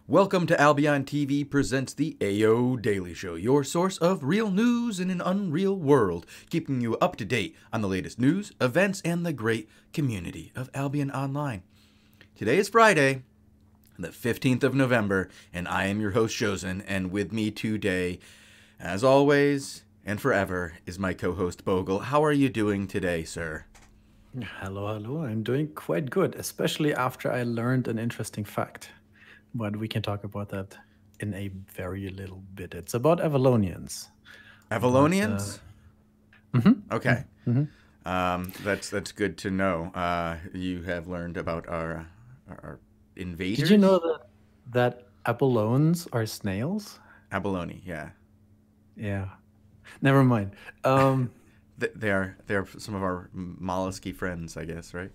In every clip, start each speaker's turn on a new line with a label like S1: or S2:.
S1: Welcome to Albion TV presents the AO Daily Show, your source of real news in an unreal world, keeping you up to date on the latest news, events, and the great community of Albion Online. Today is Friday, the 15th of November, and I am your host, Shozen, and with me today, as always and forever, is my co-host, Bogul. How are you doing today, sir?
S2: Hello. I'm doing quite good, especially after I learned an interesting fact. But we can talk about that in a very little bit. It's about Avalonians.
S1: Avalonians? Okay.
S2: Mhm.
S1: That's good to know. You have learned about our invaders.
S2: Did you know that abalones are snails?
S1: Abalone? Yeah,
S2: Yeah. Never mind.
S1: they're some of our mollusky friends, I guess, right?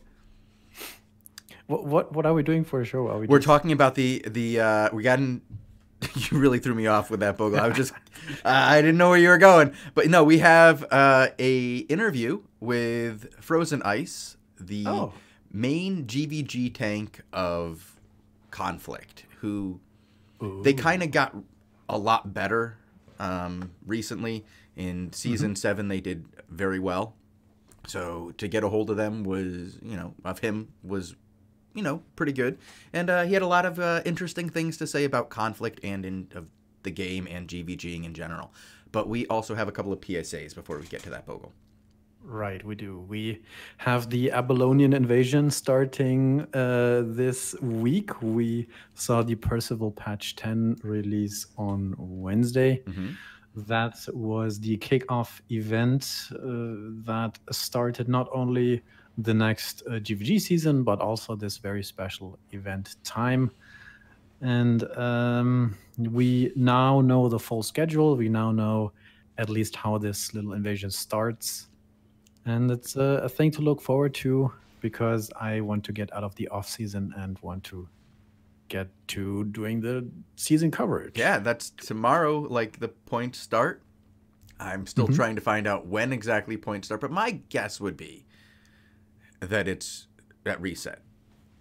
S2: What are we doing for a show? Are we
S1: We're
S2: just...
S1: talking about the we got in. You really threw me off with that, Bogle. I was just I didn't know where you were going, but no, we have a interview with Frozen Ice, the main GVG tank of Conflict, who they kind of got a lot better recently. In season 7, they did very well. So to get a hold of them was, pretty good. And he had a lot of interesting things to say about Conflict and of the game and GVGing in general. But we also have a couple of PSAs before we get to that, Bogle.
S2: Right, we do. We have the Abalonian invasion starting this week. We saw the Percival Patch 10 release on Wednesday. That was the kickoff event that started not only the next GVG season, but also this very special event time. And we now know the full schedule. We now know at least how this little invasion starts. And it's a thing to look forward to because I want to get out of the off season and want to get to doing the season coverage.
S1: Yeah, that's tomorrow, like the points start. I'm still trying to find out when exactly points start, but my guess would be that it's at reset.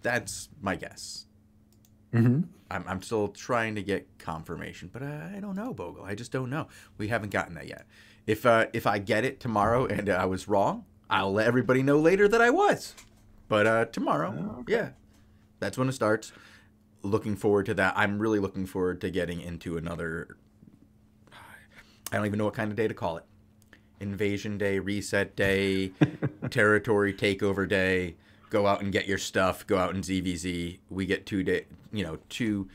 S1: That's my guess. I'm still trying to get confirmation, but I don't know, Bogle. I just don't know. We haven't gotten that yet. If I get it tomorrow and I was wrong, I'll let everybody know later that I was. But tomorrow, yeah, that's when it starts. Looking forward to that. I'm really looking forward to getting into another, I don't even know what kind of day to call it. Invasion day, reset day, territory takeover day. Go out and get your stuff. Go out and ZVZ. We get two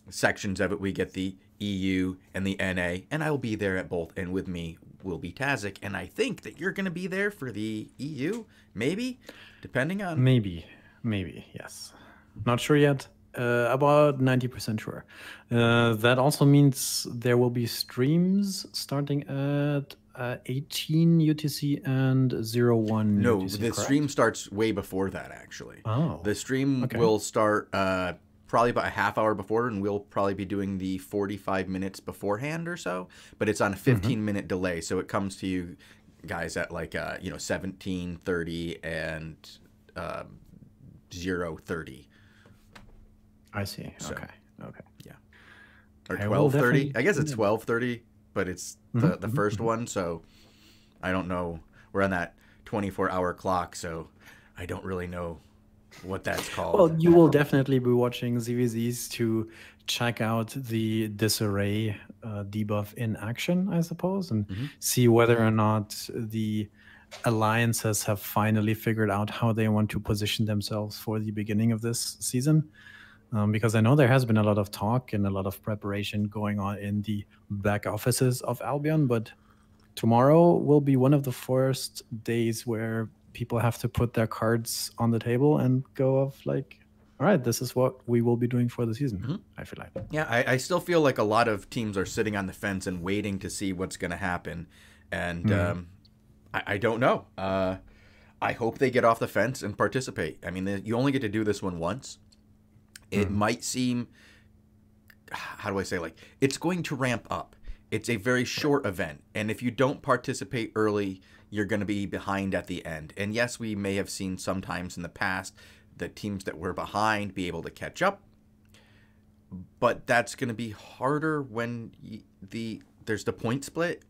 S1: sections of it. We get the EU and the NA, and I will be there at both. And with me will be Tazik, and I think that you're going to be there for the EU, maybe, depending on...
S2: Maybe, yes. Not sure yet. About 90% sure. That also means there will be streams starting at 18 UTC and 01
S1: No,
S2: UTC,
S1: the
S2: correct?
S1: stream starts way before that, actually.
S2: Oh.
S1: The stream will start probably about a half hour before, and we'll probably be doing the 45 minutes beforehand or so, but it's on a 15-minute delay, so it comes to you guys at like 17:30 and 0:30.
S2: I see.
S1: So,
S2: okay.
S1: Yeah. Or
S2: I will
S1: 12:30.
S2: definitely
S1: I guess it's 12:30, but it's the first one, so I don't know. We're on that 24-hour clock, so I don't really know what that's called.
S2: Well, you will definitely be watching ZVZs to check out the disarray debuff in action, I suppose, and see whether or not the alliances have finally figured out how they want to position themselves for the beginning of this season. Because I know there has been a lot of talk and a lot of preparation going on in the back offices of Albion, but tomorrow will be one of the first days where people have to put their cards on the table and go off like, all right, this is what we will be doing for the season, I feel like.
S1: Yeah, I still feel like a lot of teams are sitting on the fence and waiting to see what's going to happen, and I don't know. I hope they get off the fence and participate. I mean, you only get to do this one once. It might seem, how do I say, like, it's going to ramp up. It's a very short event, and if you don't participate early, you're going to be behind at the end. And yes, we may have seen sometimes in the past the teams that were behind be able to catch up. but that's going to be harder when there's the point split,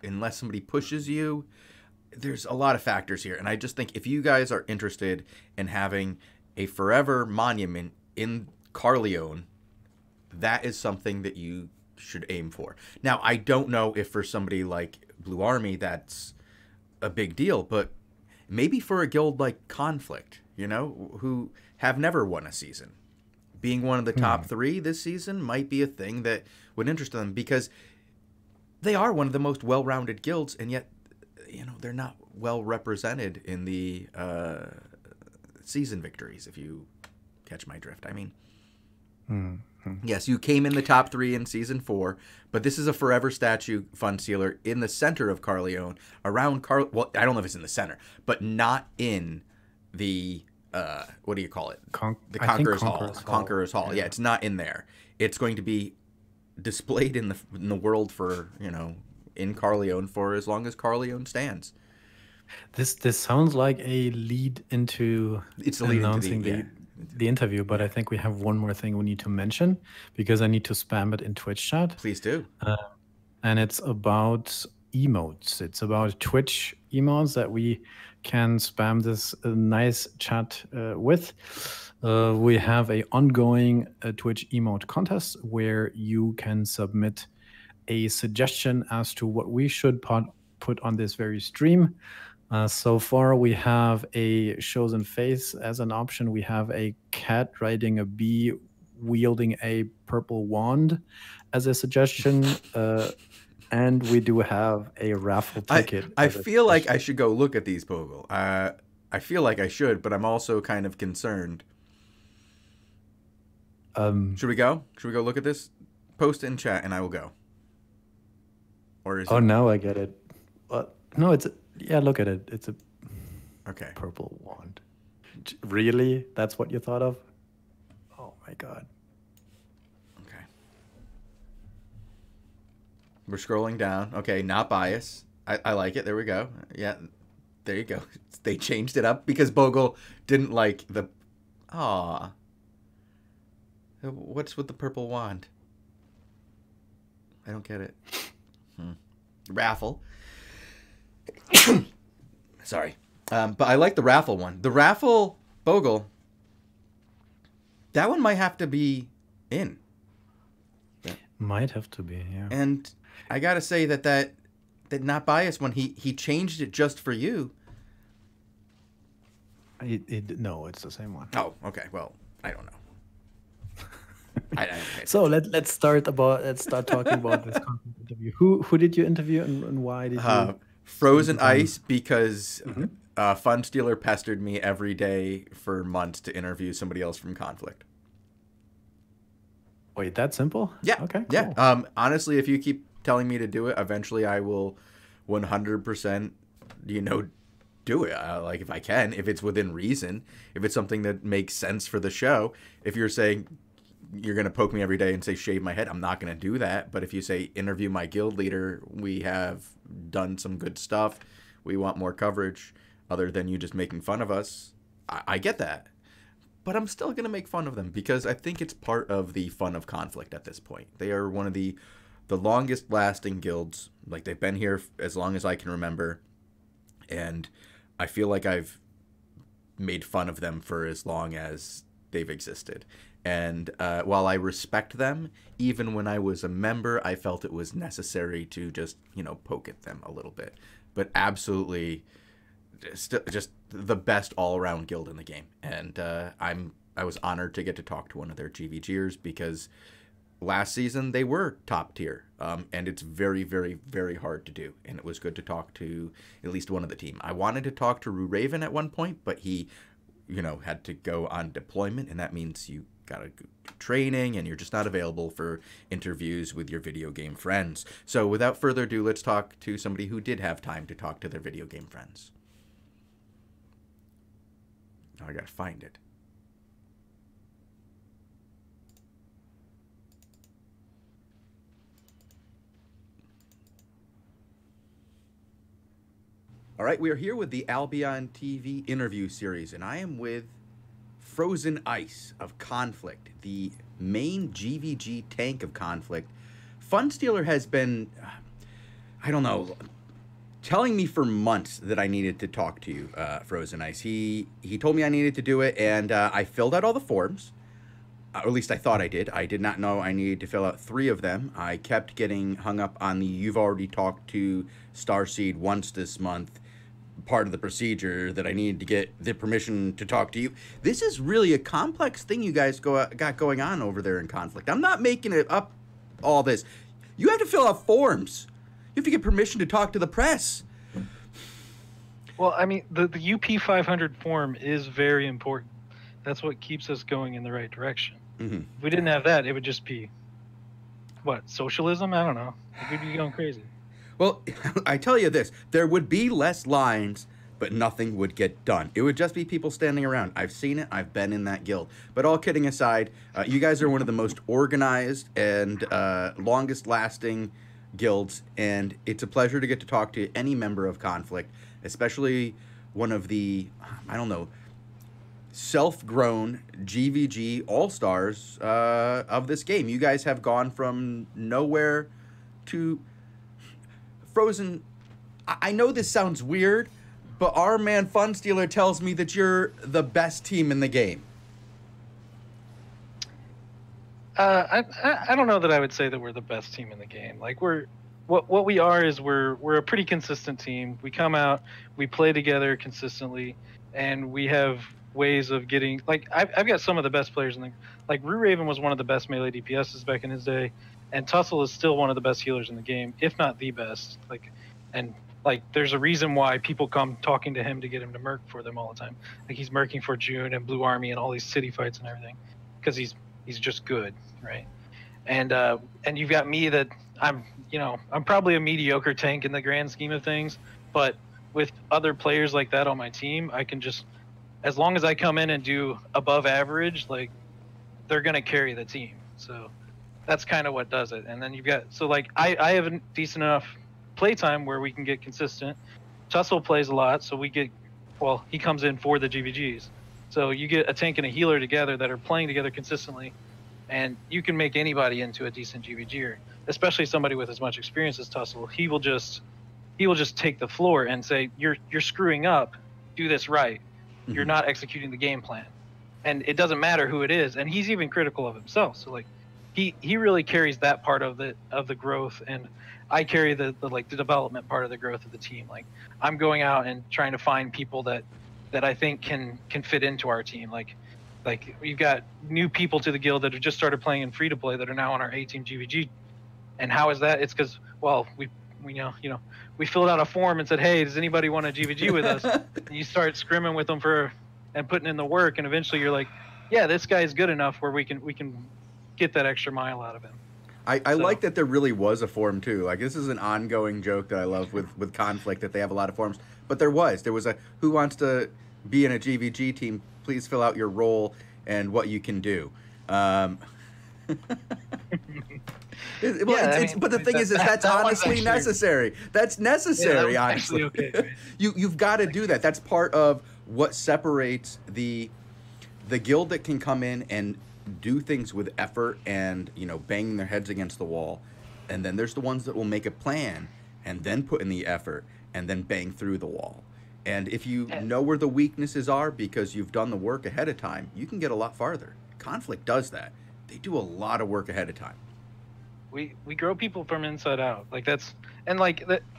S1: unless somebody pushes you. There's a lot of factors here, and I just think if you guys are interested in having a forever monument in Carleon, that is something that you should aim for. Now, I don't know if for somebody like Blue Army that's a big deal, but maybe for a guild like Conflict, you know, who have never won a season, being one of the top 3 this season might be a thing that would interest them, because they are one of the most well-rounded guilds, and yet, you know, they're not well represented in the season victories, if you catch my drift. I mean, yes, you came in the top 3 in season 4, but this is a forever statue fund sealer in the center of Carleon, around well, I don't know if it's in the center, but not in the what do you call it? The Conqueror's Hall. Conqueror's Hall. Yeah, it's not in there. It's going to be displayed in the world for, you know, in Carleon for as long as Carleon stands.
S2: This sounds like a lead into announcing the interview, but I think we have one more thing we need to mention, because I need to spam it in Twitch chat.
S1: Please do.
S2: And it's about emotes. It's about Twitch emotes that we can spam this nice chat with. We have a ongoing Twitch emote contest where you can submit a suggestion as to what we should put on this very stream. So far, we have a Shozen face as an option. We have a cat riding a bee wielding a purple wand as a suggestion. And we do have a raffle ticket.
S1: I feel like I should go look at these, Bogul. I feel like I should, but I'm also kind of concerned. Should we go? Should we go look at this? Post it in chat, and I will go. Or is
S2: now I get it. No, it's yeah. Look at it. It's a purple wand. Really? That's what you thought of? Oh my god.
S1: Okay. We're scrolling down. Okay, not bias. I like it. There we go. Yeah, there you go. They changed it up because Bogul didn't like the. Aw. What's with the purple wand? I don't get it. Raffle. Sorry. But I like the raffle one. The raffle, Bogul, that one might have to be in.
S2: Might have to be, yeah.
S1: And I gotta say that not biased when he changed it just for you.
S2: No, it's the same one.
S1: Oh, okay. Well, I don't know.
S2: So let's start talking about this content interview. Who did you interview and why did you?
S1: Frozen Ice, because Fun Stealer pestered me every day for months to interview somebody else from Conflict.
S2: Wait, that simple?
S1: Yeah.
S2: Okay. Cool.
S1: Yeah. Honestly, if you keep telling me to do it, eventually I will 100%, do it. Like if I can, if it's within reason, if it's something that makes sense for the show. If you're saying you're going to poke me every day and say shave my head, I'm not going to do that. But if you say interview my guild leader, we have done some good stuff, we want more coverage other than you just making fun of us, I get that. But I'm still going to make fun of them because I think it's part of the fun of Conflict at this point. They are one of the longest lasting guilds. Like, they've been here as long as I can remember, and I feel like I've made fun of them for as long as they've existed. And while I respect them, even when I was a member, I felt it was necessary to just, poke at them a little bit. But absolutely, just the best all-around guild in the game. And I was honored to get to talk to one of their GVGers because last season they were top tier. And it's very, very, very hard to do. And it was good to talk to at least one of the team. I wanted to talk to Rue Raven at one point, but he, had to go on deployment, and that means you got to go training and you're just not available for interviews with your video game friends. So without further ado, let's talk to somebody who did have time to talk to their video game friends. Now I got to find it. All right, we are here with the Albion TV interview series, and I am with Frozen Ice of Conflict, the main GVG tank of Conflict, Funstealer has been, I don't know, telling me for months that I needed to talk to you, Frozen Ice. He told me I needed to do it, and I filled out all the forms. Or at least I thought I did. I did not know I needed to fill out 3 of them. I kept getting hung up on the you've already talked to Starseed once this month part of the procedure, that I needed to get the permission to talk to you. This is really a complex thing you guys got going on over there in Conflict. I'm not making it up, all this. You have to fill out forms. You have to get permission to talk to the press.
S3: Well, I mean, the UP 500 form is very important. That's what keeps us going in the right direction.
S1: Mm-hmm.
S3: If we didn't have that, it would just be, what, socialism? I don't know. We'd be going crazy.
S1: Well, I tell you this, there would be less lines, but nothing would get done. It would just be people standing around. I've seen it. I've been in that guild. But all kidding aside, you guys are one of the most organized and longest-lasting guilds, and it's a pleasure to get to talk to any member of Conflict, especially one of the, I don't know, self-grown GVG all-stars of this game. You guys have gone from nowhere to... Frozen, I know this sounds weird, but our man Funstealer tells me that you're the best team in the game.
S3: I don't know that I would say that we're the best team in the game. Like, what we are is we're a pretty consistent team. We come out, we play together consistently, and we have ways of getting, like, I've got some of the best players in the, like, Rue Raven was one of the best melee DPSs back in his day, and Tussle is still one of the best healers in the game, if not the best. Like, and like, there's a reason why people come talking to him to get him to merc for them all the time. Like, he's merking for June and Blue Army and all these city fights and everything, because he's just good, right? And you've got me that I'm probably a mediocre tank in the grand scheme of things, but with other players like that on my team, I can just, as long as I come in and do above average, like, they're gonna carry the team. So that's kind of what does it. And then you've got, so like, I have a decent enough playtime where we can get consistent. Tussle plays a lot, so we get, well, he comes in for the GVGs. So you get a tank and a healer together that are playing together consistently, and you can make anybody into a decent GVGer, especially somebody with as much experience as Tussle. He will just take the floor and say, you're screwing up, do this right. Mm-hmm. You're not executing the game plan. And it doesn't matter who it is. And he's even critical of himself. So like, he really carries that part of the growth, and I carry the development part of the growth of the team. Like, I'm going out and trying to find people that I think can fit into our team. Like we've got new people to the guild that have just started playing in free to play that are now on our A-team GVG. And how is that? It's because, well, we we filled out a form and said, hey, does anybody want a GVG with us? And you start scrimming with them and putting in the work, and eventually you're like, yeah, this guy is good enough where we can get that extra mile out of him.
S1: I like that there really was a form too. Like, this is an ongoing joke that I love with Conflict, that they have a lot of forms. But there was a who wants to be in a GVG team, please fill out your role and what you can do. But the thing is that's honestly necessary. That's necessary, honestly. Okay, right? You've got to do that. That's part of what separates the guild that can come in and do things with effort and, banging their heads against the wall. And then there's the ones that will make a plan and then put in the effort and then bang through the wall. And if you know where the weaknesses are because you've done the work ahead of time, you can get a lot farther. Conflict does that. They do a lot of work ahead of time.
S3: We grow people from inside out.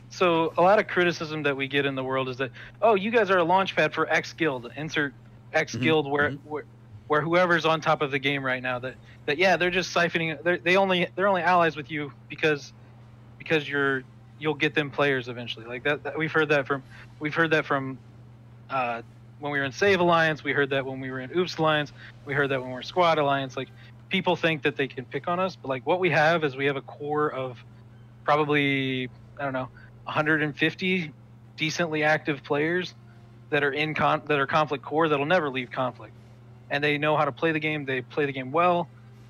S3: So a lot of criticism that we get in the world is that, oh, you guys are a launch pad for X guild. Insert X guild where whoever's on top of the game right now, that they're just siphoning. They're only allies with you because you'll get them players eventually. Like that we've heard that from when we were in Save Alliance. We heard that when we were in Oops Alliance. We heard that when we were in Squad Alliance. Like, people think that they can pick on us, but like, what we have is we have a core of probably, I don't know, 150 decently active players that are that are Conflict core that'll never leave Conflict. And they know how to play the game. They play the game well,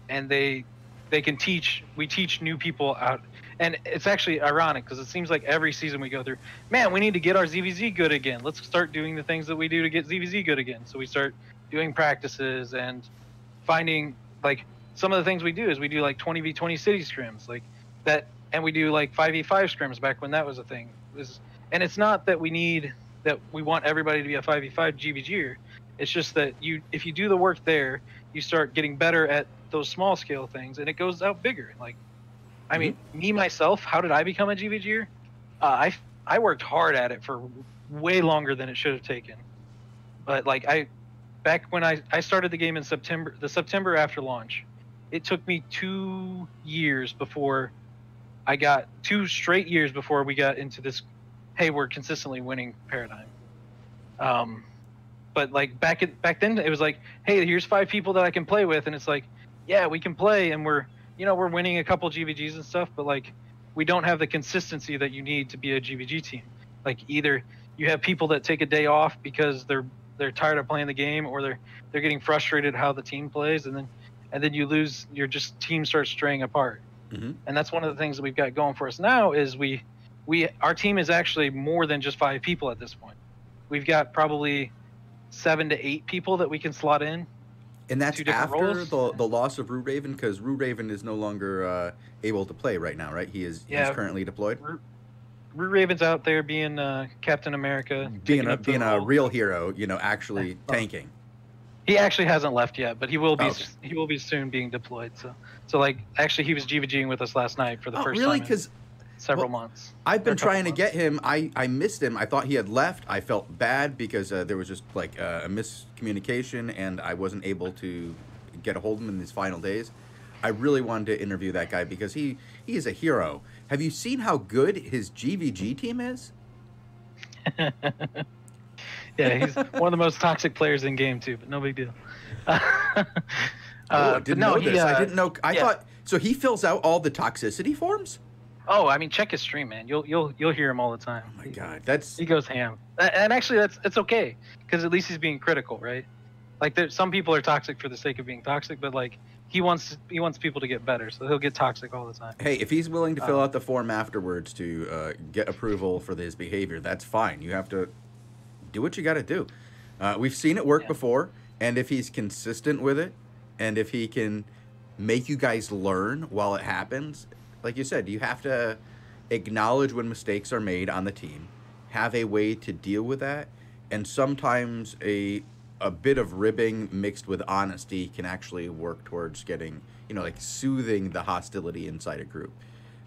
S3: and we teach new people out. And it's actually ironic because it seems like every season we go through, man, we need to get our ZVZ good again. Let's start doing the things that we do to get ZVZ good again. So we start doing practices and finding, like, some of the things we do is we do like 20v20 city scrims like that, and we do like 5v5 scrims back when that was a thing. And it's not that we want everybody to be a 5v5 GVGer. It's just that if you do the work there, you start getting better at those small scale things, and it goes out bigger. Like, I mean, me myself, how did I become a GVGer? I worked hard at it for way longer than it should have taken. But like back when I started the game in the September after launch, it took me 2 years before I got 2 straight years before we got into this, hey, we're consistently winning paradigm. But like back then it was like, hey, here's 5 people that I can play with, and it's like, yeah, we can play, and we're winning a couple GVGs and stuff, but like we don't have the consistency that you need to be a GVG team. Like either you have people that take a day off because they're tired of playing the game, or they're getting frustrated how the team plays, and then you lose. Your team starts straying apart. And that's one of the things that we've got going for us now is our team is actually more than just 5 people at this point. We've got probably 7 to 8 people that we can slot in.
S1: And that's after the loss of Root Raven, because Root Raven is no longer able to play right now, right? He's currently deployed.
S3: Root Raven's out there being Captain America,
S1: being a real hero, actually tanking.
S3: He actually hasn't left yet, but he will be. Okay. He will be soon being deployed. So like actually, he was GVGing with us last night for the first time in several months.
S1: I've been trying to get him. I missed him. I thought he had left. I felt bad because there was just like a miscommunication, and I wasn't able to get a hold of him in these final days. I really wanted to interview that guy because he is a hero. Have you seen how good his GVG team is?
S3: Yeah, he's one of the most toxic players in game too, but no big deal.
S1: I didn't know this. I didn't know. I thought so. He fills out all the toxicity forms.
S3: Oh, I mean, check his stream, man. You'll hear him all the time.
S1: Oh my God,
S3: he goes ham. And actually, it's okay because at least he's being critical, right? Like some people are toxic for the sake of being toxic, but like he wants people to get better, so he'll get toxic all the time.
S1: Hey, if he's willing to fill out the form afterwards to get approval for his behavior, that's fine. You have to do what you got to do. We've seen it work before, and if he's consistent with it, and if he can make you guys learn while it happens, like you said, you have to acknowledge when mistakes are made on the team, have a way to deal with that, and sometimes a bit of ribbing mixed with honesty can actually work towards getting, like soothing the hostility inside a group.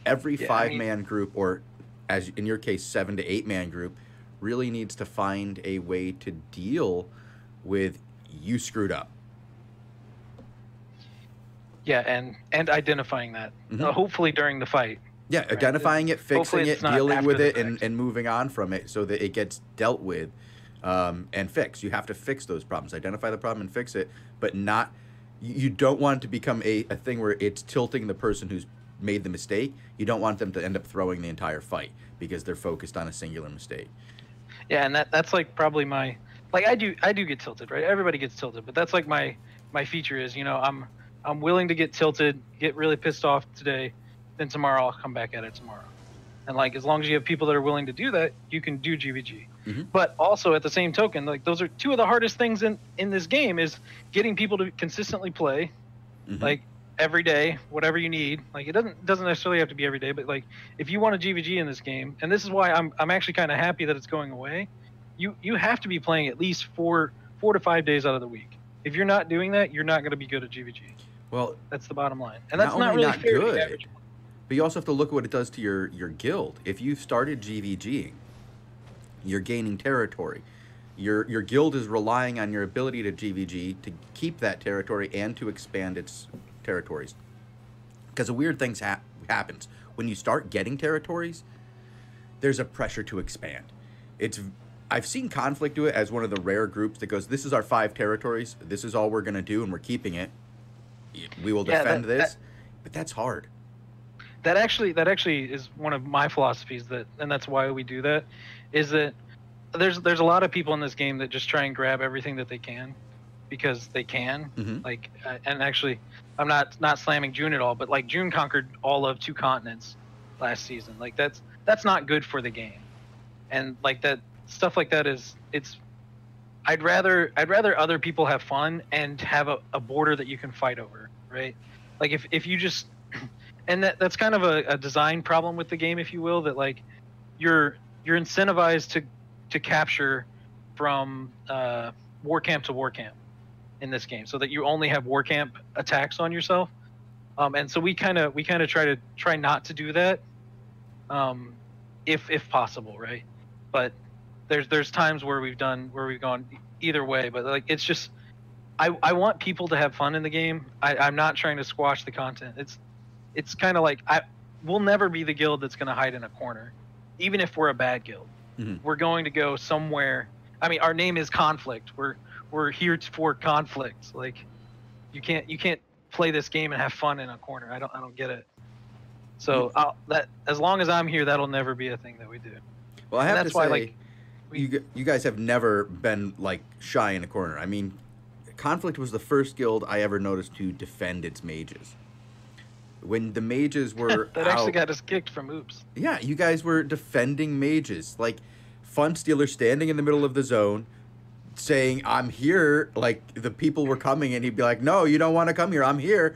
S1: Every 5-man group, or as in your case, 7 to 8-man group, really needs to find a way to deal with you screwed up.
S3: Yeah, and identifying that, hopefully during the fight.
S1: Yeah, right? Identifying it, fixing it, dealing with it, and moving on from it so that it gets dealt with and fixed. You have to fix those problems. Identify the problem and fix it, but not. You don't want it to become a thing where it's tilting the person who's made the mistake. You don't want them to end up throwing the entire fight because they're focused on a singular mistake.
S3: Yeah, and that's like probably my I do get tilted, right? Everybody gets tilted, but that's like my feature is, I'm willing to get tilted, get really pissed off today, then tomorrow I'll come back at it tomorrow. And like as long as you have people that are willing to do that, you can do GVG. But also at the same token, like those are 2 of the hardest things in this game is getting people to consistently play, like every day, whatever you need. Like it doesn't necessarily have to be every day, but like if you want a GVG in this game, and this is why I'm actually kind of happy that it's going away, you have to be playing at least 4 to 5 days out of the week. If you're not doing that, you're not going to be good at GVG.
S1: Well,
S3: that's the bottom line, and that's not really fair to the average one.
S1: But you also have to look at what it does to your guild. If you started GVGing, you're gaining territory. Your guild is relying on your ability to GVG to keep that territory and to expand its territories. Because a weird thing happens. When you start getting territories, there's a pressure to expand. I've seen Conflict do it as one of the rare groups that goes, this is our 5 territories, this is all we're going to do, and we're keeping it. We will defend this. But that's hard.
S3: That actually is one of my philosophies, and that's why we do that, is that there's a lot of people in this game that just try and grab everything that they can because they can. Like, and actually, I'm not slamming June at all, but like June conquered all of 2 continents last season. Like that's not good for the game, and like that stuff like that I'd rather other people have fun and have a border that you can fight over, right? Like if you just, and that's kind of a design problem with the game, if you will, that like you're incentivized to capture from war camp to war camp in this game, so that you only have war camp attacks on yourself. And so we kind of try not to do that, if possible, right? But there's times where we've gone either way. But like it's just I want people to have fun in the game. I'm not trying to squash the content. It's kind of like we'll never be the guild that's going to hide in a corner, even if we're a bad guild.
S1: Mm-hmm.
S3: We're going to go somewhere. I mean, our name is Conflict. We're here for conflict. Like you can't play this game and have fun in a corner. I don't get it. So that as long as I'm here, that'll never be a thing that we do.
S1: Well, I have
S3: that's
S1: to
S3: why,
S1: say,
S3: like,
S1: you guys have never been like shy in a corner. I mean, Conflict was the first guild I ever noticed to defend its mages. When the mages were
S3: that actually got us kicked from Oops.
S1: Yeah, you guys were defending mages. Like Fun Stealer standing in the middle of the zone, saying, "I'm here." Like the people were coming, and he'd be like, "No, you don't want to come here. I'm here.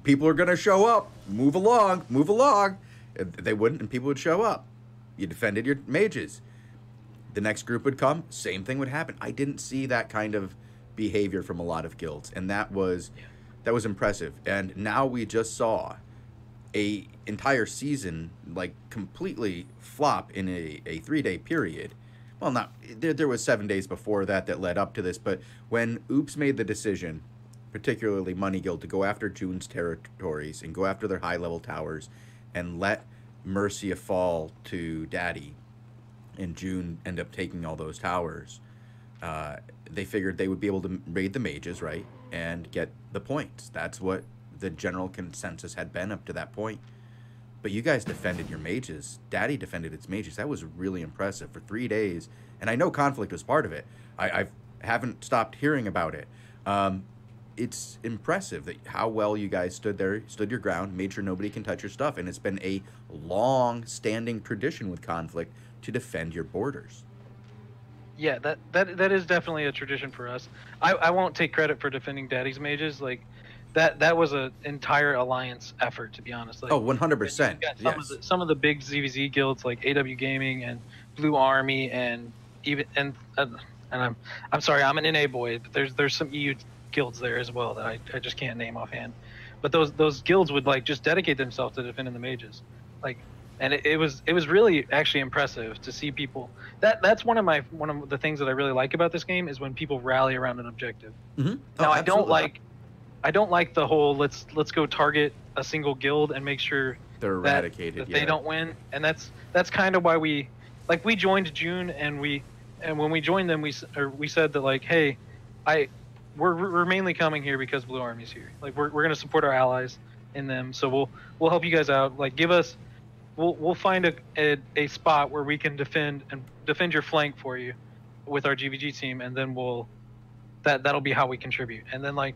S1: People are gonna show up. Move along, move along." They wouldn't, and people would show up. You defended your mages. The next group would come, same thing would happen. I didn't see that kind of behavior from a lot of guilds, and that was impressive. And now we just saw a entire season like completely flop in a 3-day period. Well, not there was 7 days before that led up to this, but when Oops made the decision, particularly Money Guild, to go after June's territories and go after their high-level towers and let Mercia fall to Daddy, and June end up taking all those towers, they figured they would be able to raid the mages, right, and get the points. That's what the general consensus had been up to that point. But you guys defended your mages. Daddy defended its mages. That was really impressive for 3 days. And I know Conflict was part of it. I haven't stopped hearing about it. It's impressive that how well you guys stood your ground, made sure nobody can touch your stuff. And it's been a long-standing tradition with Conflict to defend your borders.
S3: Yeah, that is definitely a tradition for us. I won't take credit for defending Daddy's mages. Like that was an entire alliance effort, to be honest. Like,
S1: 100%.
S3: Yes. Some of the big ZVZ guilds like AW Gaming and Blue Army and I'm sorry, I'm an NA boy, but there's some EU guilds there as well that I just can't name offhand. But those guilds would like just dedicate themselves to defending the mages. Like, and it was really actually impressive to see people. That's one of the things that I really like about this game is when people rally around an objective.
S1: Mm-hmm.
S3: Now I don't like the whole let's go target a single guild and make sure
S1: they're eradicated,
S3: that they don't win. And that's kind of why we joined June, and when we joined them we said that like, hey, we're mainly coming here because Blue Army's here. Like we're gonna support our allies in them, so we'll help you guys out. Like we'll find a spot where we can defend your flank for you with our GVG team, and then that'll be how we contribute. And then like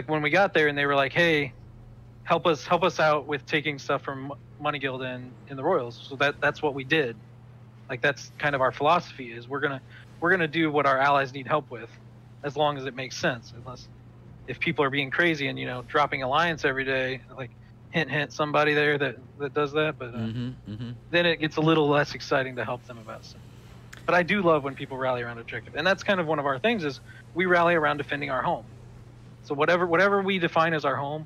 S3: when we got there and they were like, hey, help us out with taking stuff from Money Guild in the Royals. So that's what we did. Like that's kind of our philosophy is we're gonna do what our allies need help with, as long as it makes sense. Unless if people are being crazy and dropping alliance every day, like hint somebody there that does that, but then it gets a little less exciting to help them about stuff. But I do love when people rally around objective, and that's kind of one of our things is we rally around defending our home. So whatever we define as our home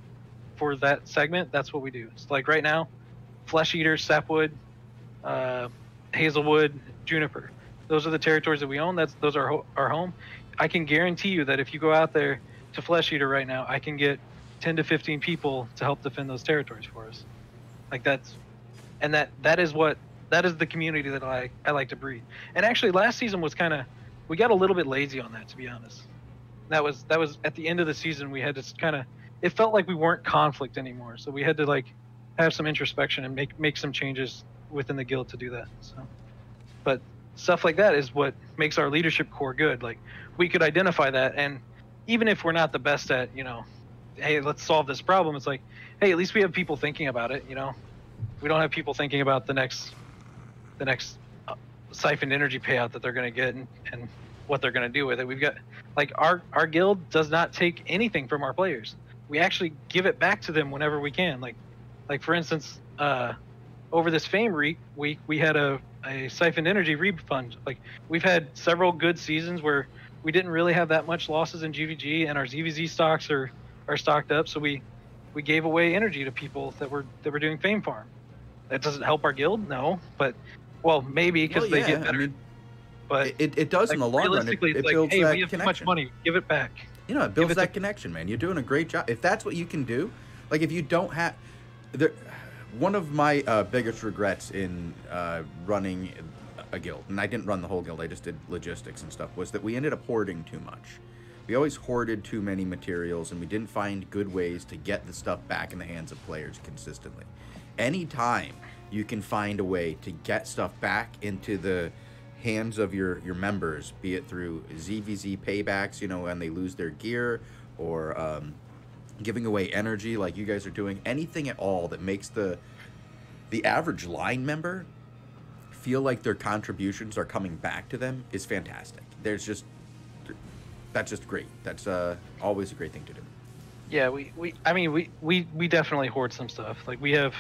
S3: for that segment, that's what we do. It's like right now, Flesh Eater, Sapwood, Hazelwood, Juniper. Those are the territories that we own. Those are our home. I can guarantee you that if you go out there to Flesh Eater right now, I can get 10 to 15 people to help defend those territories for us. Like that is the community that I like to breed. And actually last season was we got a little bit lazy on that, to be honest. That was at the end of the season, we had to it felt like we weren't Conflict anymore. So we had to like have some introspection and make some changes within the guild to do that. So, but stuff like that is what makes our leadership core good. Like we could identify that, and even if we're not the best at, hey, let's solve this problem, it's like, hey, at least we have people thinking about it. We don't have people thinking about the next siphoned energy payout that they're going to get and what they're going to do with it. We've got like our guild does not take anything from our players. we actually give it back to them whenever we can. Like for instance, over this Fame week, we had a siphoned energy refund. Like we've had several good seasons where we didn't really have that much losses in GVG, and our ZVZ stocks are stocked up. So we gave away energy to people that were doing Fame farm. That doesn't help our guild, no, but well maybe because they get better. I mean, but
S1: it does like, in the long run. It
S3: like,
S1: builds
S3: hey,
S1: that
S3: we have
S1: connection.
S3: too much money, give it back.
S1: You know, it builds that connection, man. You're doing a great job. If that's what you can do, like if you don't have, one of my biggest regrets in running a guild, and I didn't run the whole guild, I just did logistics and stuff, was that we ended up hoarding too much. We always hoarded too many materials, and we didn't find good ways to get the stuff back in the hands of players consistently. Anytime you can find a way to get stuff back into the hands of your members, be it through ZVZ paybacks, you know, when they lose their gear, or giving away energy like you guys are doing, anything at all that makes the average line member feel like their contributions are coming back to them is fantastic. That's just great. That's always a great thing to do.
S3: Yeah, we definitely hoard some stuff. Like we have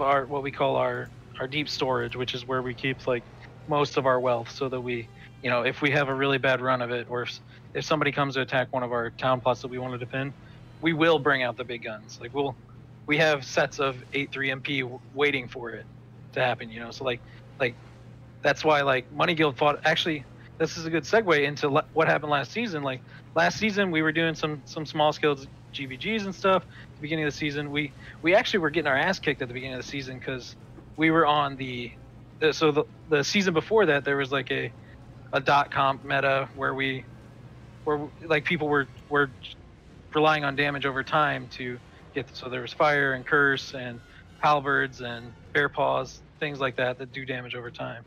S3: our what we call our deep storage, which is where we keep like most of our wealth, so that we, you know, if we have a really bad run of it, or if somebody comes to attack one of our town plots that we want to defend, we will bring out the big guns. Like we have sets of 8.3 MP waiting for it to happen, you know. So like that's why like Money Guild fought. Actually, this is a good segue into what happened last season. Like last season, we were doing some small scale GVGs and stuff. At the beginning of the season, we actually were getting our ass kicked at the beginning of the season because we were on the season before that, there was like a dot comp meta where like people were relying on damage over time to get. So there was fire and curse and halberds and bear paws, things like that do damage over time.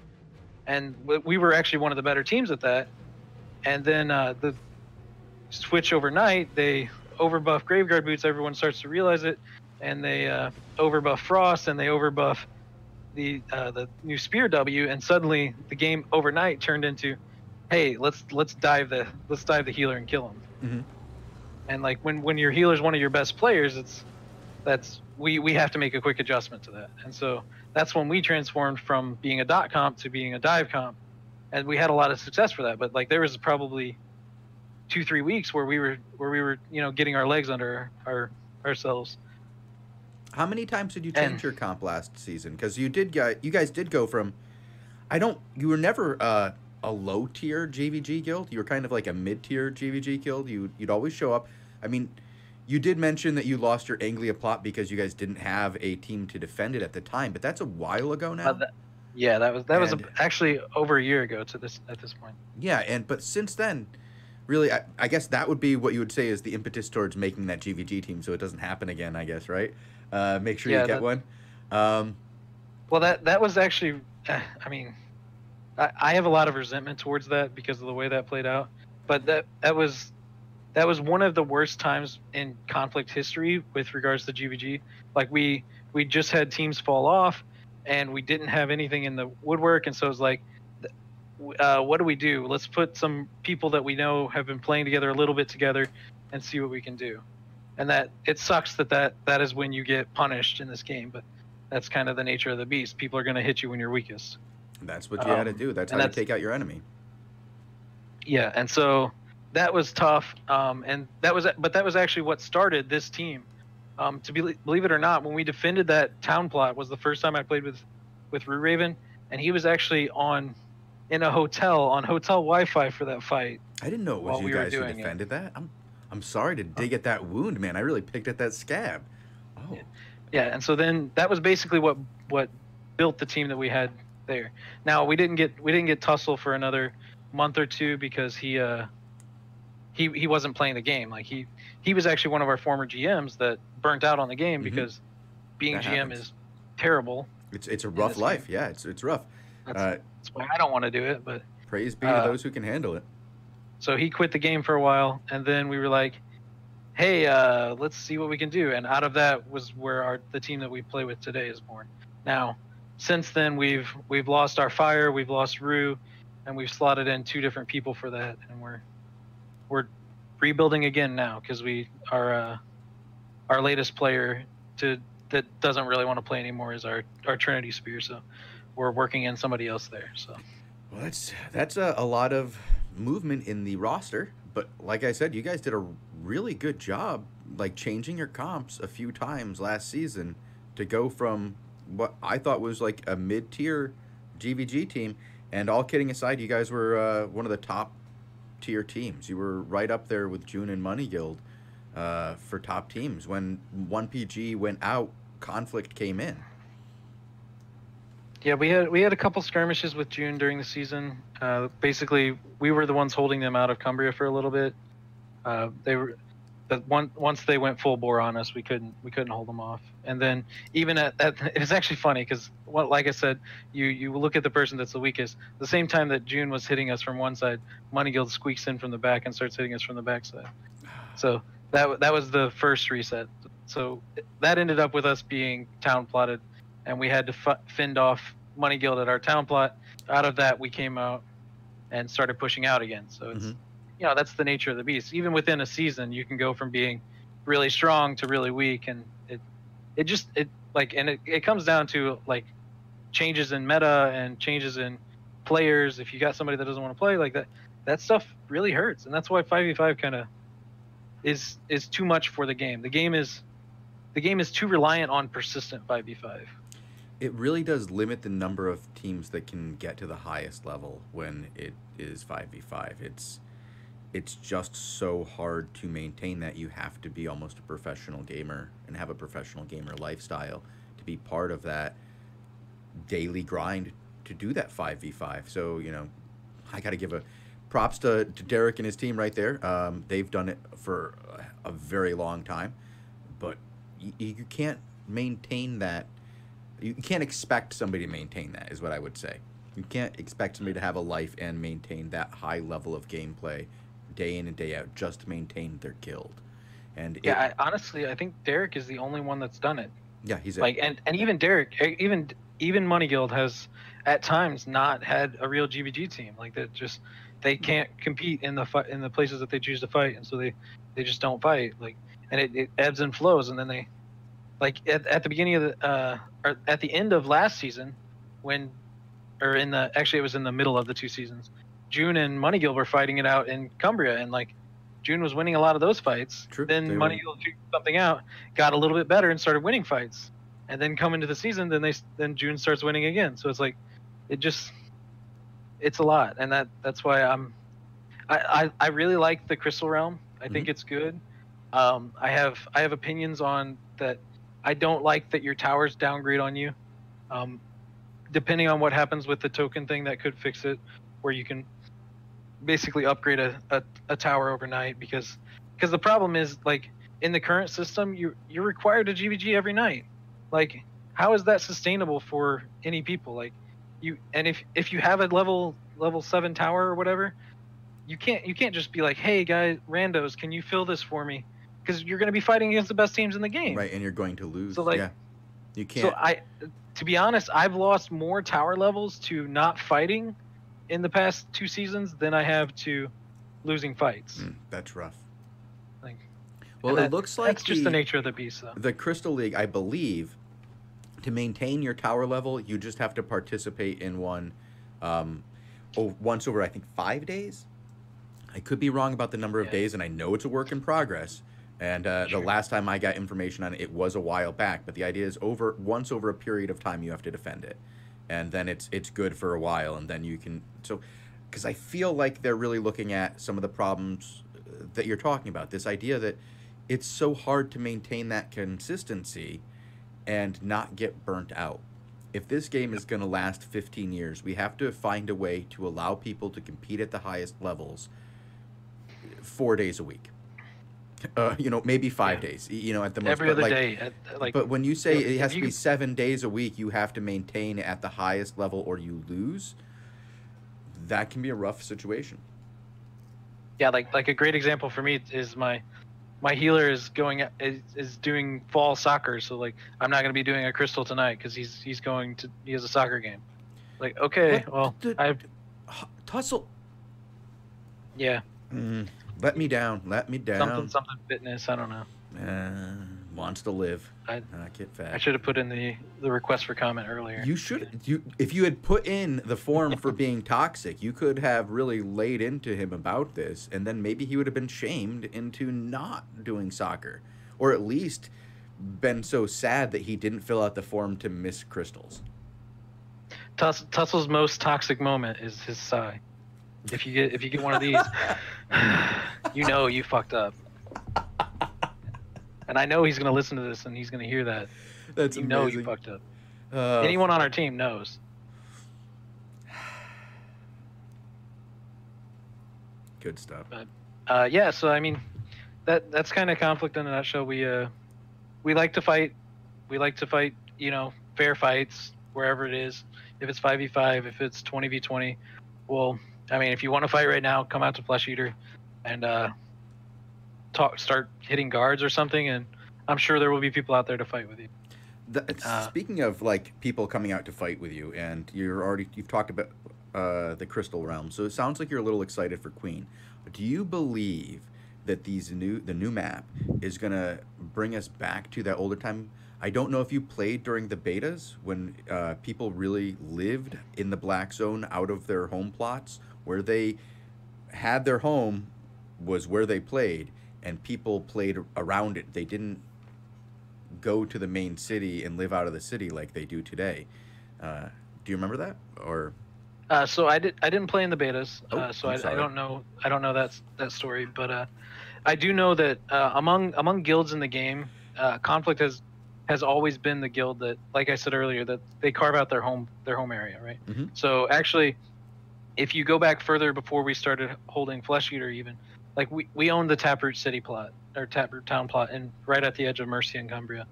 S3: And we were actually one of the better teams at that. And then the switch overnight, they overbuff Graveguard Boots. Everyone starts to realize it, and they overbuff Frost, and they overbuff the new Spear W, and suddenly the game overnight turned into, hey, let's dive the healer and kill him.
S1: Mm-hmm.
S3: And like when your healer's one of your best players, we have to make a quick adjustment to that. And so that's when we transformed from being a dot comp to being a dive comp, and we had a lot of success for that. But like there was probably 2-3 weeks where we were you know, getting our legs under ourselves.
S1: How many times did you change your comp last season? Because you guys did go from, you were never a low tier GVG guild. You were kind of like a mid tier GVG guild. You'd always show up. I mean, you did mention that you lost your Anglia plot because you guys didn't have a team to defend it at the time, but that's a while ago now.
S3: That was actually over a year ago at this point.
S1: Yeah, but since then, really, I guess that would be what you would say is the impetus towards making that GVG team, so it doesn't happen again, I guess, right? Make sure you get one.
S3: Well, that was actually, I mean, I have a lot of resentment towards that because of the way that played out. But that was one of the worst times in conflict history with regards to GVG. Like we just had teams fall off, and we didn't have anything in the woodwork, and so it was like, what do we do? Let's put some people that we know have been playing together a little bit together and see what we can do. And that it sucks that is when you get punished in this game, but that's kind of the nature of the beast. People are going to hit you when you're weakest.
S1: That's what you had to do. That's how you take out your enemy.
S3: Yeah, and so that was tough. And that was actually what started this team. Believe it or not, when we defended that town plot was the first time I played with Rue Raven, and he was actually in a hotel on hotel Wi-Fi for that fight.
S1: I didn't know it was you guys who defended that. I'm sorry to dig at that wound, man. I really picked at that scab. Oh.
S3: Yeah, and so then that was basically what built the team that we had there. Now we didn't get Tussle for another month or two because he wasn't playing the game. Like he was actually one of our former GMs that burnt out on the game because being that GM happens. Is terrible.
S1: It's a rough life. Game. Yeah, it's rough.
S3: That's why I don't want to do it. But
S1: praise be to those who can handle it.
S3: So he quit the game for a while, and then we were like, hey, let's see what we can do. And out of that was where the team that we play with today is born. Now, since then, we've lost our fire, we've lost Rue, and we've slotted in 2 different people for that. And we're rebuilding again now because we are our latest player that doesn't really want to play anymore is our Trinity Spear. So we're working in somebody else there. So
S1: well, that's a lot of movement in the roster. But like I said, you guys did a really good job, like changing your comps a few times last season to go from what I thought was like a mid-tier GVG team. And all kidding aside, you guys were one of the top tier teams. You were right up there with June and Money Guild for top teams. When 1PG went out, Conflict came in.
S3: Yeah, we had a couple skirmishes with June during the season. Basically, we were the ones holding them out of Cumbria for a little bit. Once they went full bore on us, we couldn't hold them off. And then even at it was actually funny because like I said, you look at the person that's the weakest. The same time that June was hitting us from one side, Money Guild squeaks in from the back and starts hitting us from the backside. So that was the first reset. So that ended up with us being town plotted, and we had to fend off Money Guild at our town plot. Out of that, we came out and started pushing out again. So it's that's the nature of the beast. Even within a season, you can go from being really strong to really weak, and it comes down to like changes in meta and changes in players. If you got somebody that doesn't want to play like that stuff really hurts, and that's why 5v5 kind of is too much for the game. The game is too reliant on persistent 5v5.
S1: It really does limit the number of teams that can get to the highest level when it is 5v5. It's just so hard to maintain that. You have to be almost a professional gamer and have a professional gamer lifestyle to be part of that daily grind to do that 5v5. So, I got to give props to Derek and his team right there. They've done it for a very long time, but you can't maintain that. You can't expect somebody to maintain that, is what I would say. You can't expect somebody to have a life and maintain that high level of gameplay day in and day out just to maintain their guild. And
S3: honestly, I think Derek is the only one that's done it.
S1: Yeah, he's
S3: like, and even Derek, even Money Guild has at times not had a real GVG team. Like they can't compete in the places that they choose to fight, and so they just don't fight. Like, and it ebbs and flows, and then they. Like at the beginning of or at the end of last season, it was in the middle of the two seasons. June and Money Guild were fighting it out in Cumbria, and like June was winning a lot of those fights.
S1: True,
S3: then Money Guild figured something out, got a little bit better, and started winning fights. And then come into the season, then June starts winning again. So it's like, it's a lot, and that's why I really like the Crystal Realm. I think it's good. I have opinions on that. I don't like that your towers downgrade on you. Depending on what happens with the token thing, that could fix it, where you can basically upgrade a tower overnight. Because the problem is, like, in the current system, you're required to GVG every night. Like, how is that sustainable for any people? Like, if you have a level 7 tower or whatever, you can't just be like, hey guys, randos, can you fill this for me? Because you're going to be fighting against the best teams in the game.
S1: Right, and you're going to lose.
S3: So, like,
S1: yeah. You can't.
S3: So to be honest, I've lost more tower levels to not fighting in the past 2 seasons than I have to losing fights.
S1: That's rough.
S3: Like,
S1: well, it looks like
S3: that's just the nature of the beast, though.
S1: The Crystal League, I believe, to maintain your tower level, you just have to participate in one once over, I think, 5 days. I could be wrong about the number of days, and I know it's a work in progress. And the last time I got information on it was a while back. But the idea is once over a period of time, you have to defend it. And then it's good for a while. And then you can... So, because I feel like they're really looking at some of the problems that you're talking about. This idea that it's so hard to maintain that consistency and not get burnt out. If this game is going to last 15 years, we have to find a way to allow people to compete at the highest levels 4 days a week. Maybe 5 days, at the most.
S3: Every other day.
S1: But when you say it has to be 7 days a week, you have to maintain at the highest level or you lose, that can be a rough situation.
S3: Yeah, like a great example for me is my healer is doing fall soccer, so like I'm not going to be doing a crystal tonight because he has a soccer game. Like, okay,
S1: Tussle.
S3: Yeah.
S1: Let me down.
S3: Something fitness. I don't know.
S1: Wants to live,
S3: I
S1: not get fat.
S3: I should have put in the request for comment earlier.
S1: You should. If you had put in the form for being toxic, you could have really laid into him about this, and then maybe he would have been shamed into not doing soccer, or at least been so sad that he didn't fill out the form to miss crystals.
S3: Tussle's most toxic moment is his sigh. If you get one of these, you know you fucked up. And I know he's gonna listen to this and he's gonna hear that.
S1: That's
S3: amazing. Know you fucked up.
S1: Uh,
S3: Anyone on our team knows.
S1: Good stuff.
S3: But, yeah, so I mean, that's kind of conflict in a nutshell. We like to fight. We like to fight. You know, fair fights wherever it is. If it's 5v5, if it's 20v20, well, I mean, if you want to fight right now, come out to Flesh Eater, and start hitting guards or something, and I'm sure there will be people out there to fight with you.
S1: Speaking of like people coming out to fight with you, and you've talked about the Crystal Realm, so it sounds like you're a little excited for Queen. Do you believe that the new map is gonna bring us back to that older time? I don't know if you played during the betas when people really lived in the Black Zone out of their home plots, where they had their home was where they played, and people played around it. They didn't go to the main city and live out of the city like they do today. Do you remember that? Or
S3: so I didn't play in the betas, so I
S1: sorry.
S3: don't know that story, but I do know that among guilds in the game, conflict has always been the guild that, like I said earlier, that they carve out their home area, right?
S1: Mm-hmm.
S3: So actually, if you go back further before we started holding Flesh Eater, even like we owned the Taproot City plot or Taproot Town plot, and right at the edge of Mercia and Cumbria,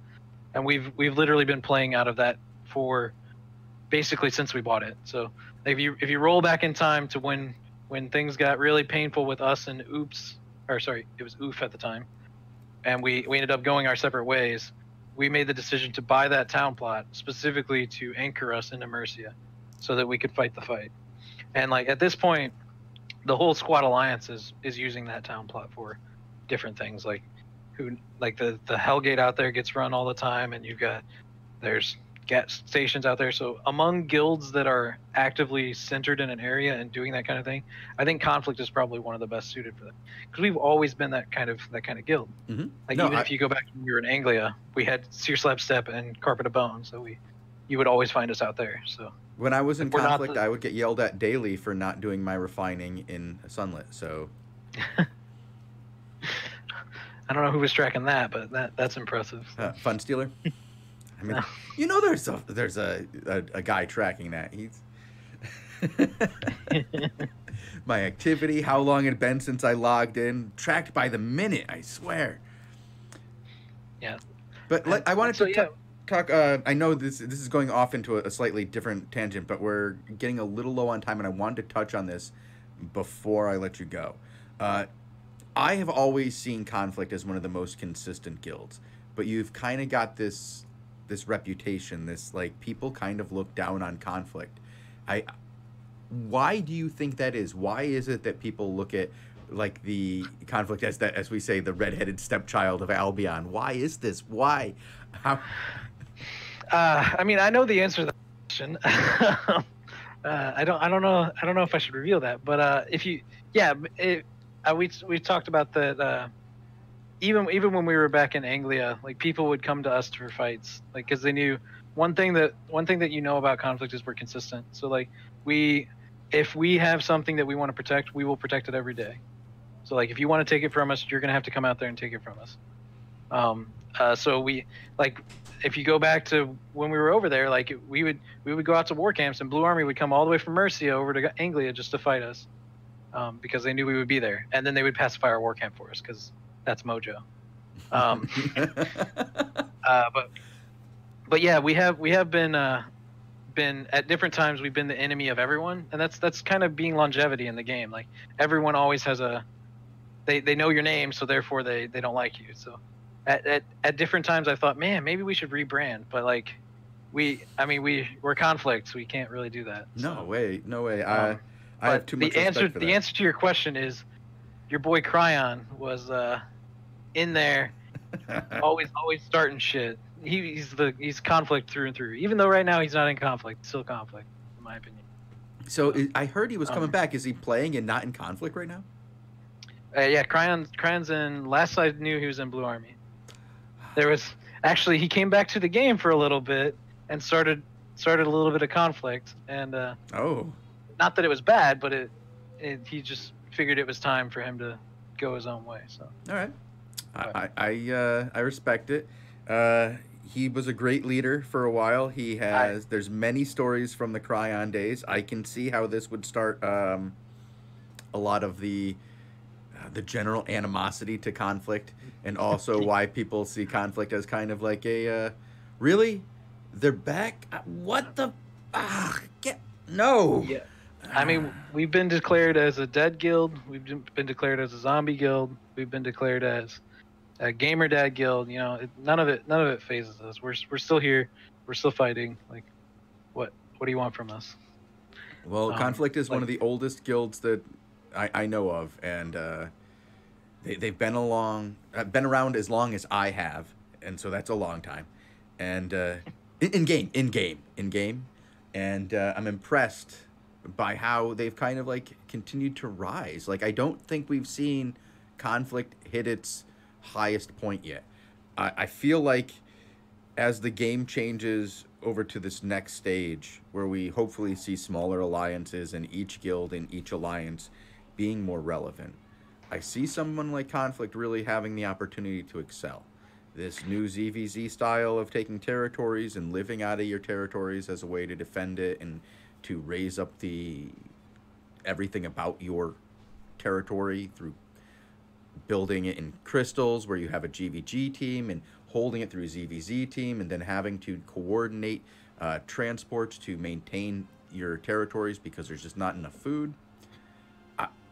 S3: and we've literally been playing out of that for basically since we bought it. So if you roll back in time to when things got really painful with us and it was Oof at the time, and we ended up going our separate ways, we made the decision to buy that town plot specifically to anchor us into Mercia so that we could fight the fight. And like at this point, the whole Squad Alliance is using that town plot for different things, like the Hellgate out there gets run all the time, and there's gas stations out there. So among guilds that are actively centered in an area and doing that kind of thing, I think Conflict is probably one of the best suited for that, because we've always been that kind of guild.
S1: Mm-hmm.
S3: Like if you go back when we were in Anglia, we had Sear Slab Step and Carpet of Bone, so you would always find us out there. So
S1: when I was in Conflict, I would get yelled at daily for not doing my refining in Sunlit. So
S3: I don't know who was tracking that, but that's impressive. So.
S1: Fun Stealer. I mean, you know, there's a guy tracking that. He's my activity, how long it had been since I logged in, tracked by the minute. I swear.
S3: Yeah.
S1: But I wanted to talk. I know this is going off into a slightly different tangent, but we're getting a little low on time, and I wanted to touch on this before I let you go. I have always seen Conflict as one of the most consistent guilds, but you've kind of got this reputation, this like people kind of look down on Conflict. Why do you think that is? Why is it that people look at like the Conflict as we say, the redheaded stepchild of Albion? Why is this? Why? How?
S3: I mean, I know the answer to that question. I don't know if I should reveal that, but we talked about that. Even when we were back in Anglia, like people would come to us for fights, like because they knew one thing that you know about Conflict is we're consistent. So like if we have something that we want to protect, we will protect it every day. So like if you want to take it from us, you're gonna have to come out there and take it from us. So we like if you go back to when we were over there, like we would go out to war camps, and Blue Army would come all the way from Mercia over to Anglia just to fight us, because they knew we would be there, and then they would pacify our war camp for us because that's Mojo. But yeah, we have been at different times we've been the enemy of everyone, and that's kind of being longevity in the game. Like everyone always has they know your name, so therefore they don't like you. So at different times I thought, man, maybe we should rebrand, but like we're Conflict, we can't really do that.
S1: No way. I have too much respect for that.
S3: The answer to your question is your boy Cryon was in there always starting shit. He's conflict through and through. Even though right now he's not in conflict, still conflict, in my opinion.
S1: So I heard he was coming back. Is he playing and not in conflict right now?
S3: Yeah, Cryon's in. Last I knew, he was in Blue Army. There was actually he came back to the game for a little bit and started a little bit of conflict. And not that it was bad, but he just figured it was time for him to go his own way. So
S1: all right, I respect it. He was a great leader for a while. There's many stories from the Cryon days. I can see how this would start a lot of the general animosity to conflict, and also why people see conflict as kind of like a really, they're back. What the no.
S3: Yeah, I mean, we've been declared as a dead guild. We've been declared as a zombie guild. We've been declared as a gamer dad guild. You know, none of it phases us. We're still here. We're still fighting. Like, what do you want from us?
S1: Well, conflict is one of the oldest guilds that I know of, and they've been around as long as I have, and so that's a long time. And in game, and I'm impressed by how they've kind of like continued to rise. Like, I don't think we've seen conflict hit its highest point yet. I feel like as the game changes over to this next stage, where we hopefully see smaller alliances and each guild and each alliance being more relevant, I see someone like Conflict really having the opportunity to excel. This new ZVZ style of taking territories and living out of your territories as a way to defend it and to raise up everything about your territory through building it in crystals, where you have a GVG team, and holding it through a ZVZ team, and then having to coordinate transports to maintain your territories because there's just not enough food.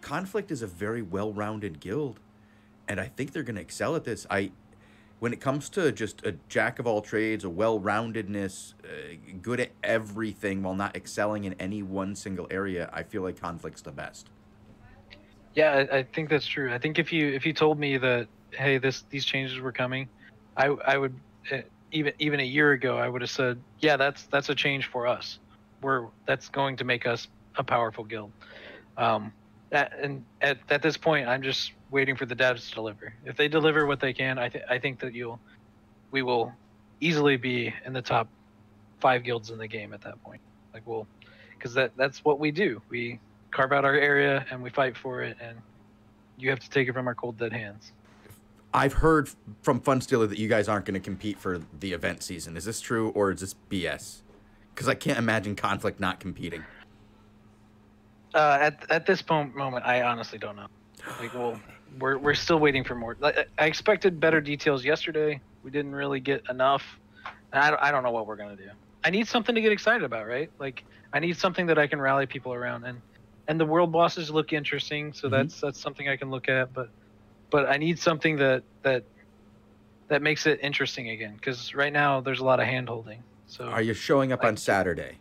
S1: Conflict is a very well-rounded guild, and I think they're going to excel at this. When it comes to just a jack of all trades, a well-roundedness, good at everything while not excelling in any one single area, I feel like Conflict's the best.
S3: Yeah, I think that's true. I think if you told me that, hey, these changes were coming, I would even a year ago I would have said, yeah, that's a change for us. That's going to make us a powerful guild. At this point, I'm just waiting for the devs to deliver. If they deliver what they can, I think that we will easily be in the top 5 guilds in the game at that point. Like, because that's what we do. We carve out our area and we fight for it, and you have to take it from our cold dead hands.
S1: I've heard from Funstealer that you guys aren't going to compete for the event season. Is this true, or is this BS? Because I can't imagine Conflict not competing.
S3: At this moment, I honestly don't know. Like, we're still waiting for more. Like, I expected better details yesterday. We didn't really get enough. And I don't know what we're gonna do. I need something to get excited about, right? Like, I need something that I can rally people around, and the world bosses look interesting, so that's something I can look at. But I need something that makes it interesting again, because right now there's a lot of hand holding. So
S1: are you showing up on Saturday?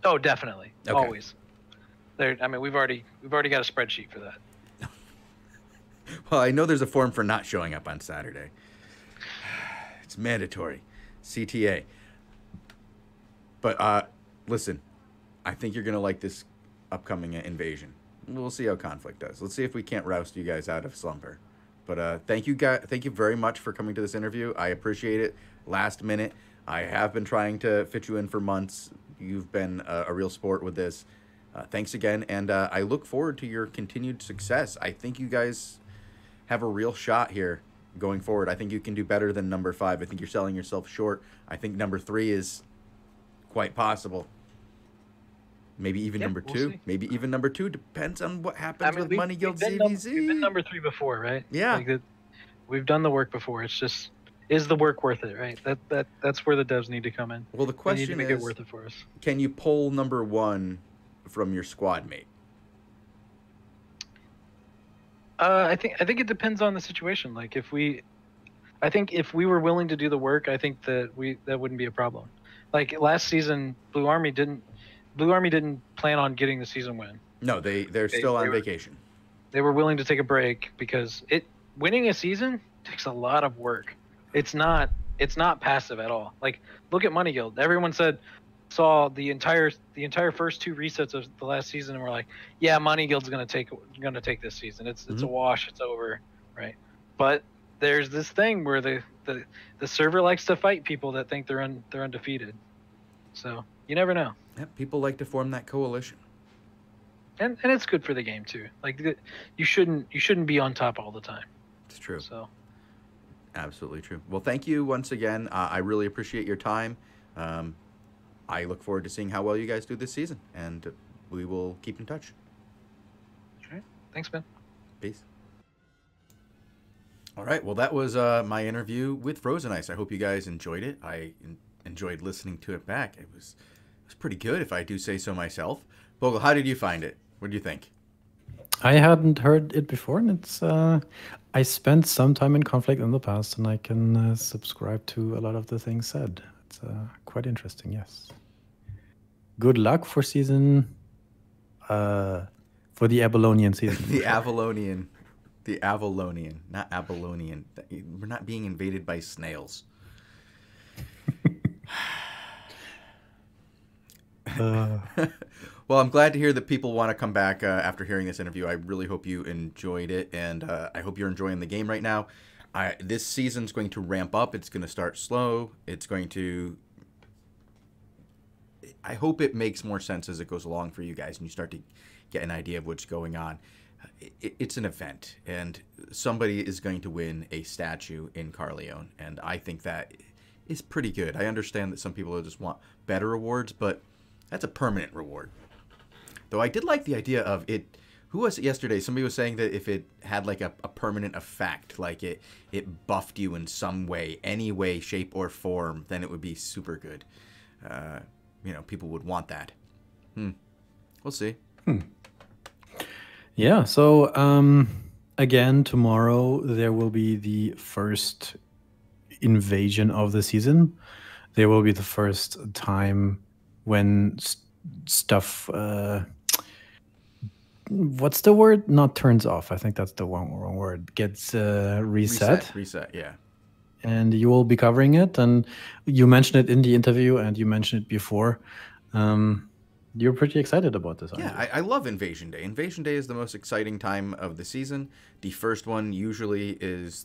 S3: Oh, definitely,
S1: okay.
S3: Always. I mean, we've already got a spreadsheet for that.
S1: Well, I know there's a form for not showing up on Saturday. It's mandatory, CTA. But listen, I think you're gonna like this upcoming invasion. We'll see how Conflict does. Let's see if we can't roust you guys out of slumber. But thank you very much for coming to this interview. I appreciate it. Last minute. I have been trying to fit you in for months. You've been a real sport with this. Thanks again, and I look forward to your continued success. I think you guys have a real shot here going forward. I think you can do better than number 5. I think you're selling yourself short. I think number 3 is quite possible. Maybe even number 2. See. Maybe even number 2. Depends on what happens with Money Guild ZVZ.
S3: We've been number 3 before, right?
S1: Yeah.
S3: Like we've done the work before. It's just, is the work worth it, right? That's where the devs need to come in.
S1: Well, the question is,
S3: they need to make it worth it for us.
S1: Can you pull number 1 from your squad mate?
S3: I think it depends on the situation. Like, I think if we were willing to do the work, I think that wouldn't be a problem. Like last season, Blue Army didn't plan on getting the season win.
S1: No, they're still on vacation.
S3: They were willing to take a break because winning a season takes a lot of work. It's not passive at all. Like, look at Money Guild. Everyone saw the entire first 2 resets of the last season and we're like, yeah, Money Guild's gonna take this season. It's a wash. It's over, right? But there's this thing where the server likes to fight people that think they're undefeated. So you never know.
S1: Yeah, people like to form that coalition.
S3: And it's good for the game too. Like, you shouldn't be on top all the time.
S1: It's true.
S3: So
S1: absolutely true. Well, thank you once again. I really appreciate your time. I look forward to seeing how well you guys do this season, and we will keep in touch.
S3: All right. Thanks, man.
S1: Peace. All right. Well, that was my interview with Frozen Ice. I hope you guys enjoyed it. I enjoyed listening to it back. It was pretty good, if I do say so myself. Bogul, how did you find it? What do you think?
S2: I hadn't heard it before, and it's I spent some time in Conflict in the past, and I can subscribe to a lot of the things said. It's quite interesting, yes. Good luck for season, for the Apollonian season.
S1: The Apollonian, not Apollonian. We're not being invaded by snails. Well, I'm glad to hear that people want to come back after hearing this interview. I really hope you enjoyed it, and I hope you're enjoying the game right now. This season's going to ramp up. It's going to start slow. It's going to... I hope it makes more sense as it goes along for you guys, and you start to get an idea of what's going on. It's an event, and somebody is going to win a statue in Carleon, and I think that is pretty good. I understand that some people just want better rewards, but that's a permanent reward. Though I did like the idea of it. Who was it yesterday? Somebody was saying that if it had like a permanent effect, like it buffed you in some way, any way, shape, or form, then it would be super good. You know, people would want that. We'll see.
S2: Yeah, so again, tomorrow there will be the first invasion of the season. There will be the first time when stuff... what's the word? Not turns off. I think that's the wrong word. Gets reset.
S1: Reset, yeah.
S2: And you will be covering it. And you mentioned it in the interview, and you mentioned it before. You're pretty excited about this, aren't you?
S1: Yeah, I love Invasion Day. Invasion Day is the most exciting time of the season. The first one usually is,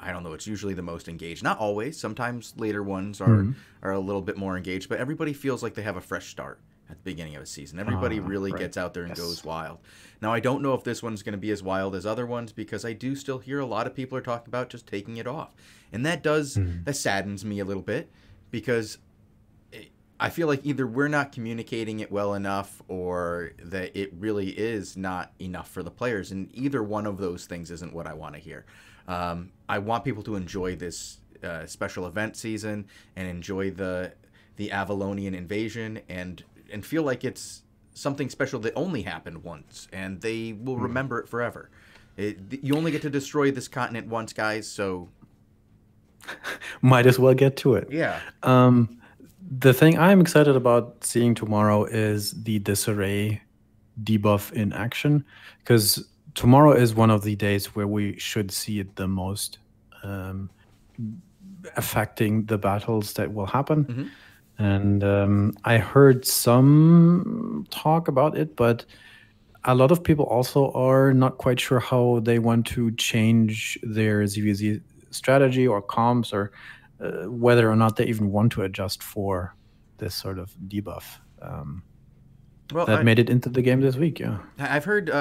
S1: I don't know, it's usually the most engaged. Not always. Sometimes later ones are a little bit more engaged, but everybody feels like they have a fresh start at the beginning of a season. Everybody really gets out there and goes wild. Now, I don't know if this one's going to be as wild as other ones, because I do still hear a lot of people are talking about just taking it off. And that does, that saddens me a little bit, because I feel like either we're not communicating it well enough, or that it really is not enough for the players. And either one of those things isn't what I want to hear. I want people to enjoy this special event season and enjoy the Apollonian invasion, and feel like it's something special that only happened once, and they will remember it forever. You only get to destroy this continent once, guys, so...
S2: Might as well get to it.
S1: Yeah.
S2: The thing I'm excited about seeing tomorrow is the disarray debuff in action, because tomorrow is one of the days where we should see it the most, affecting the battles that will happen. And I heard some talk about it, but a lot of people also are not quite sure how they want to change their ZVZ strategy or comps, or whether or not they even want to adjust for this sort of debuff. Well, that made it into the game this week, yeah.
S1: I've heard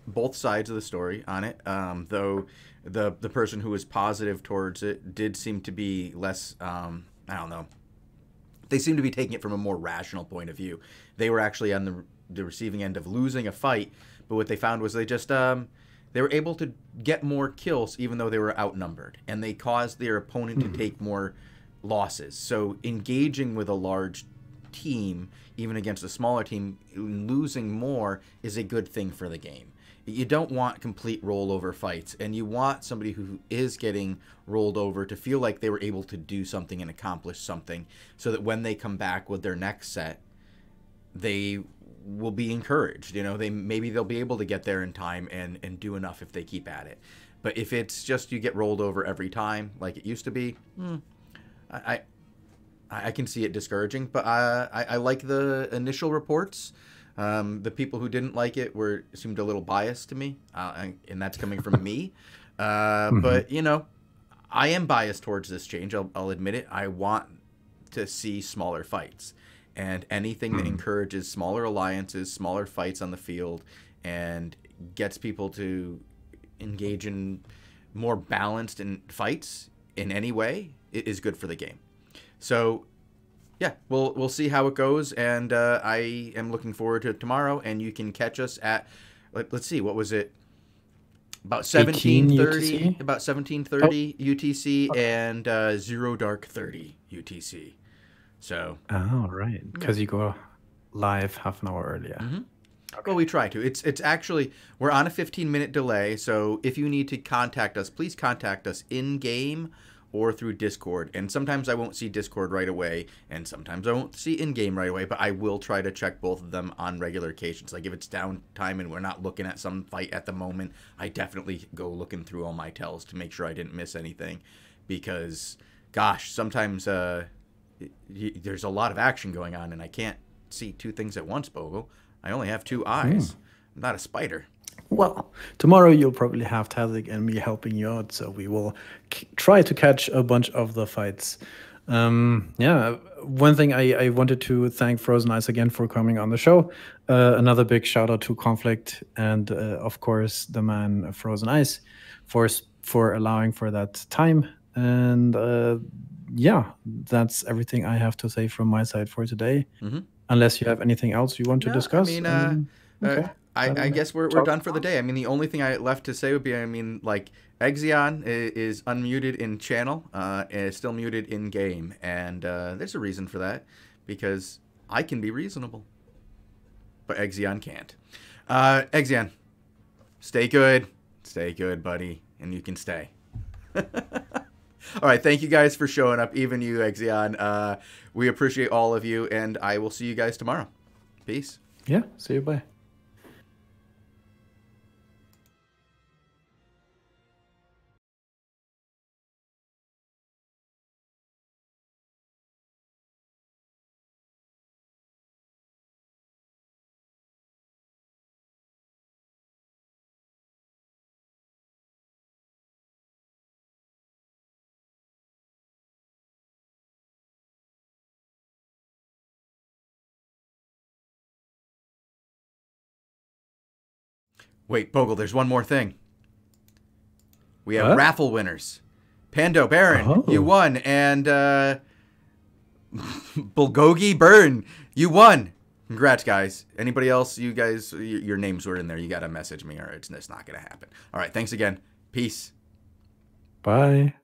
S1: both sides of the story on it, though the person who was positive towards it did seem to be less, I don't know, they seem to be taking it from a more rational point of view. They were actually on the receiving end of losing a fight, but what they found was they just they were able to get more kills even though they were outnumbered, and they caused their opponent to take more losses. So engaging with a large team, even against a smaller team, losing more is a good thing for the game. You don't want complete rollover fights, and you want somebody who is getting rolled over to feel like they were able to do something and accomplish something, so that when they come back with their next set, they will be encouraged. You know, maybe they'll be able to get there in time and do enough if they keep at it. But if it's just you get rolled over every time like it used to be, I can see it discouraging. But I like the initial reports. The people who didn't like it seemed a little biased to me, and that's coming from me. But, you know, I am biased towards this change. I'll admit it. I want to see smaller fights. And anything that encourages smaller alliances, smaller fights on the field, and gets people to engage in more balanced fights in any way is good for the game. So, yeah, we'll see how it goes, and I am looking forward to tomorrow. And you can catch us at, let's see, what was it? About 17:30, about 17:30 UTC, and 0 Dark 30 UTC. So.
S2: Oh, right, because you go live half an hour earlier.
S1: Okay. Well, we try to. It's actually, we're on a 15-minute delay, so if you need to contact us, please contact us in-game or through Discord. And sometimes I won't see Discord right away, and sometimes I won't see in-game right away, but I will try to check both of them on regular occasions. Like if it's downtime and we're not looking at some fight at the moment, I definitely go looking through all my tells to make sure I didn't miss anything. Because, gosh, sometimes there's a lot of action going on, and I can't see two things at once, Bogul. I only have two eyes. I'm not a spider.
S2: Well, tomorrow you'll probably have Tazik and me helping you out, so we will try to catch a bunch of the fights. Yeah, one thing I wanted to thank Frozen Ice again for coming on the show. Another big shout out to Conflict and, of course, the man Frozen Ice for allowing for that time. And yeah, that's everything I have to say from my side for today. Unless you have anything else you want to discuss.
S1: I mean, I guess we're done for the day. I mean, the only thing I left to say would be, I mean, like, Exion is unmuted in channel, and is still muted in game, and there's a reason for that, because I can be reasonable, but Exion can't. Exion, stay good, buddy, and you can stay. All right, thank you guys for showing up, even you, Exion. We appreciate all of you, and I will see you guys tomorrow. Peace.
S2: Yeah, see you, bye.
S1: Wait, Bogul, there's one more thing. We have raffle winners. Pando Baron, you won. And Bulgogi Burn, you won. Congrats, guys. Anybody else? You guys, your names were in there. You got to message me or it's not going to happen. All right, thanks again. Peace.
S2: Bye.